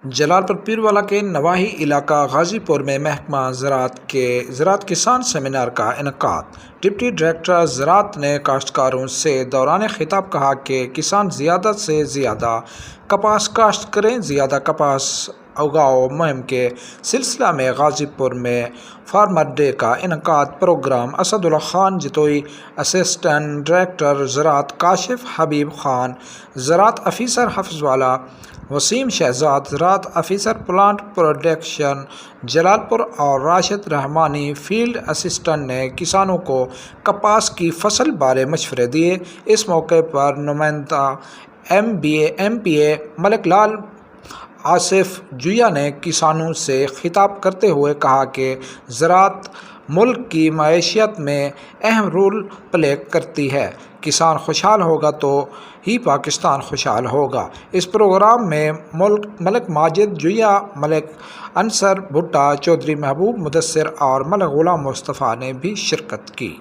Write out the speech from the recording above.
جلال پور پیروالا کے نواحی علاقہ غازی پور میں محکمہ زراعت کسان سیمینار کا انعقاد۔ ڈپٹی ڈائریکٹر زراعت نے کاشتکاروں سے دوران خطاب کہا کہ کسان زیادہ سے زیادہ کپاس کاشت کریں۔ زیادہ کپاس اگاؤ مہم کے سلسلہ میں غازی پور میں فارمر ڈے کا انعقاد۔ پروگرام اسد اللہ خان جتوئی، اسسٹنٹ ڈائریکٹر زراعت کاشف حبیب خان، زراعت افیسر حفظ والا وسیم شہزاد، زراعت افیسر پلانٹ پروڈکشن جلال پور اور راشد رحمانی فیلڈ اسسٹنٹ نے کسانوں کو کپاس کی فصل بارے مشورے دیے۔ اس موقع پر نمائندہ ایم پی اے ملک لال آصف جویا نے کسانوں سے خطاب کرتے ہوئے کہا کہ زراعت ملک کی معیشت میں اہم رول پلے کرتی ہے۔ کسان خوشحال ہوگا تو ہی پاکستان خوشحال ہوگا۔ اس پروگرام میں ملک ماجد جویا، ملک انصر بھٹا، چودھری محبوب مدثر اور ملک غلام مصطفیٰ نے بھی شرکت کی۔